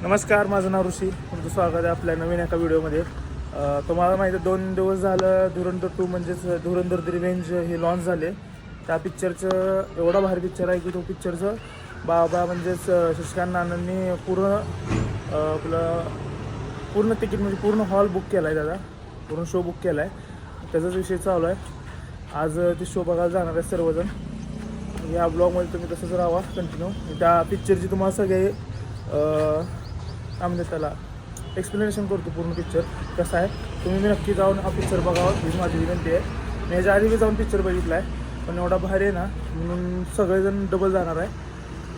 नमस्कार, माझं नाव ऋषी. तुमचं स्वागत आहे आपल्या नवीन एका व्हिडिओमध्ये. तुम्हाला माहिती आहे 2 दिवस झालं धुरंधर 2 म्हणजेच धुरंधर द रिव्हेंज हे लॉन्च झाले. त्या पिक्चरचं एवढा भारी पिक्चर आहे की तो पिक्चरचं बाबा म्हणजेच शशिकांत नानांनी पूर्ण तिकीट म्हणजे पूर्ण हॉल बुक केला आहे, त्याचा पूर्ण शो बुक केला आहे. त्याचाच विषय चालू आहे. आज ते शो बघायला जाणार आहे सर्वजण. या ब्लॉगमध्ये तुम्ही तसंच राहा कंटिन्यू. त्या पिक्चरची तुम्हाला सगळे काय म्हणतात त्याला एक्सप्लेनेशन करतो. पूर्ण पिक्चर कसं आहे तुम्ही मी नक्की जाऊन हा पिक्चर बघावा ही माझी विनंती आहे. मी ह्याच्या आधी मी जाऊन पिक्चर बघितला आहे, पण एवढा भारी आहे ना म्हणून सगळेजण डबल जाणार आहे.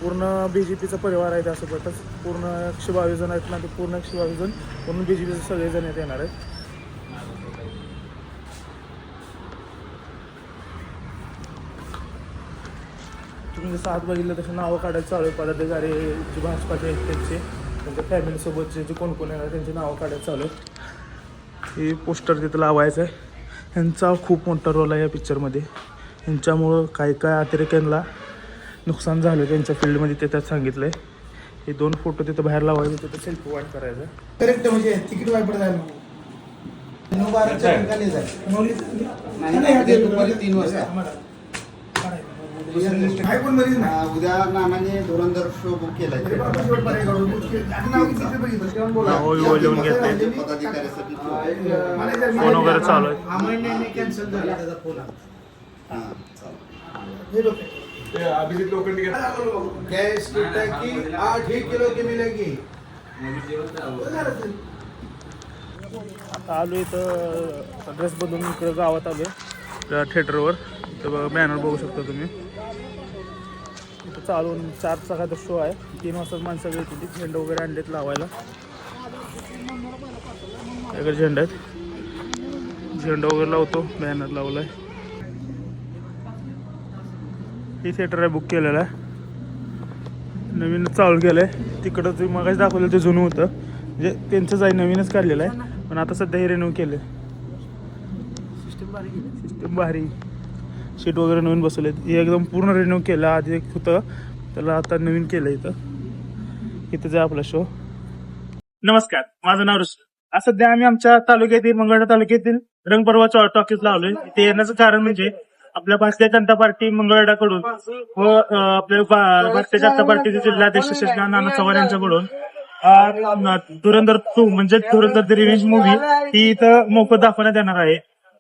पूर्ण BJPचा परिवार आहे त्यासोबतच. पूर्ण 122 जण आहेत ना, ते पूर्ण 122 जण पूर्ण BJPचे सगळेजण येणार आहेत. तुम्ही जसं आत बघितलं तसं नावं काढायचं चालू आहे. पदाधिकारी जे भाजपाचे आहेत त्यांच्या फॅमिलीसोबतचे जे कोण कोण येणार त्यांची नावं काढायचं चालू आहे. हे पोस्टर तिथं लावायचं आहे. ह्यांचा खूप मोठा रोल आहे या पिक्चरमध्ये. ह्यांच्यामुळं काय अतिरेक्यांना नुकसान झालं त्यांच्या फील्डमध्ये ते त्यात सांगितलं आहे. हे 2 फोटो तिथं बाहेर लावायचे, तिथं सेल्फी वाईट करायचं. करेक्ट म्हणजे तिकीट वाईट जायला उद्या नानाने धुरंधर शो बुक केलाय. पदाधिकाऱ्यासाठी फोन वगैरे चालू आहे. कॅन्सल झाला त्याचा फोन. अभिजित लोखंडे गैस की टंकी 8 किलो की मिलेगी. आता आलो इथं ड्रेस बदलून इकडं गावात आलो आहे थिएटरवर. इथं बॅनर बघू शकता तुम्ही. इथं चालून 4चा काय शो आहे. 3 वाजता माणसं येतील. झेंडा वगैरे आणलेत लावायला. इकडे झेंडा आहेत. झेंडा वगैरे लावतो. बॅनर लावला आहे. ही थिएटर आहे बुक केलेलं आहे. नवीन चालू केलं आहे. तिकडं तुम्ही मगाच दाखवलं ते जुनं होतं, म्हणजे त्यांचंच आहे, नवीनच काढलेलं आहे. पण आता सध्या हे रिन्यू केलं. सिस्टम भारी. सीट वगैरे नवीन बसवलेत. हे एकदम पूर्ण रिन्यू केलं. आधी एक होतं त्याला आता नवीन केलं. इथंच आहे आपला शो. नमस्कार, माझं नाव ऋषी. आज सध्या आम्ही आमच्या तालुक्यातील मंगळवेढा तालुक्यातील रंगपर्वा टॉकीज लावलोय. ते येण्याचं कारण म्हणजे आपल्या भारतीय जनता पार्टी मंगळवेढाकडून व आपल्या भारतीय जनता पार्टीचे जिल्हाध्यक्ष शशिकांत नाना चव्हाण यांच्याकडून धुरंधर 2 म्हणजे धुरंधर द रिव्हेंज मूव्ही ही इथं मोफत दाखवण्यात येणार आहे.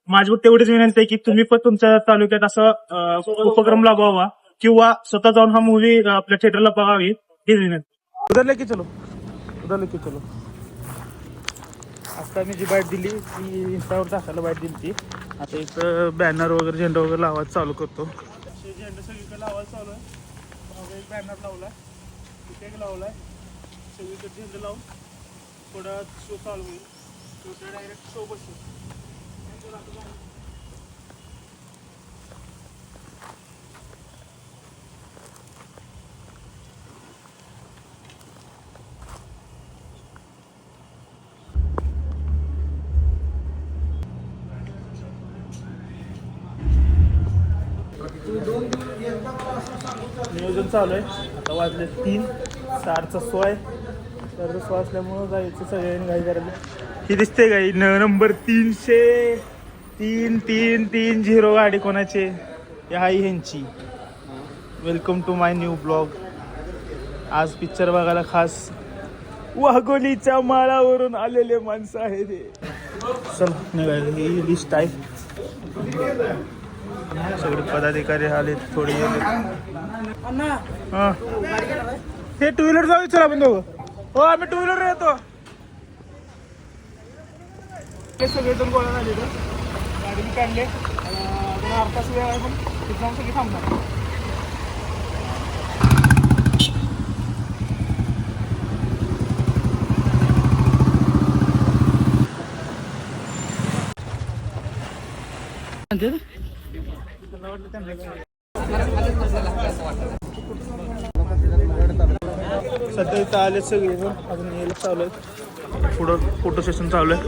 माझी तेवढीच विनंती आहे की तुम्ही पण तुमच्या तालुक्यात असं उपक्रम राबवावा किंवा स्वतः जाऊन हा मूव्ही आपल्या थिएटरला बघावी ही विनंती. उधर लेके चलो. आता मी जी बाईट दिली ती इंस्टावर टाकायला बाईट दिली ती. आता इथं बॅनर वगैरे झेंडा वगैरे लावायला चालू करतो. झेंडा सगळीकडे लावायला चालू आहे. मागे एक बॅनर लावलाय, तिथे एक लावलाय. सगळीकडे झेंडा लावून थोडा शो चालू होईल. शो डायरेक्ट शो बसेल. नियोजन चालू आहे. आता वाजले 3. 4चा शो आहे. 4चा शो असल्यामुळं जायचं सगळ्यांनी घाई करायला. ही दिसते गाई नंबर 330 गाडी कोणाचे हाई ह्यांची. Welcome to my new blog. आज पिक्चर बघायला खास वाघोलीच्या माळावरून आलेले माणसं आहे ते. चल निघायला. ही लिस्ट आहे. सगळे पदाधिकारी आले, थोडे गेले. हां हे 2 व्हीलर जाऊ. चला आपण दोघं. हो आम्ही 2 व्हीलर येतो. हे सगळेजण गोळा झाले. गाडी मी काढले. अर्धा तास वेळ आहे, पण तिथं जाऊन सगळी थांबणार. सध्या इथं आले सगळे. अजून यायला चालू आहे. पुढं फोटो सेशन चालू आहे.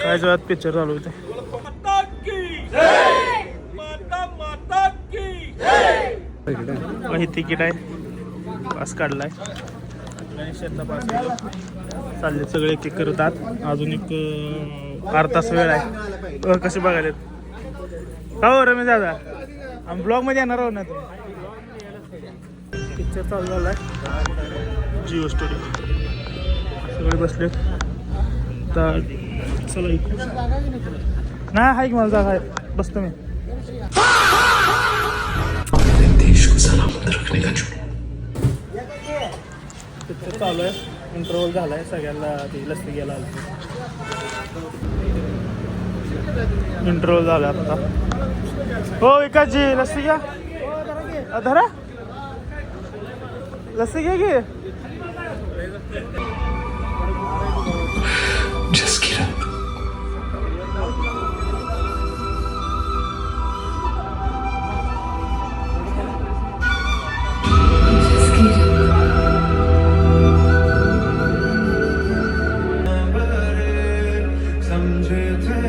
काय जगात पिक्चर चालू होते. ही तिकीट आहे. पास काढलाय गणेशांचा पास केला. चालले सगळे एक एक करतात. अजून एक अर्धा तास वेळ आहे. कसे बघायला का हो रमेश दादा आम्ही ब्लॉगमध्ये येणार आहोत ना तुम्ही. पिक्चर चालू झाला आहे जिओ स्टुडिओ. सगळे बसले तर चला नाही आहे की मला जागा आहे बसतो मी. पिक्चर चालू आहे. इंटरव्हल झाला आहे सगळ्यांना. ते लस्सी घ्यायला आलं. इंटरव्हल झाला आता. हो विकासजी लस्सी घ्या. धरा लस्सी घ्या की. समझे थे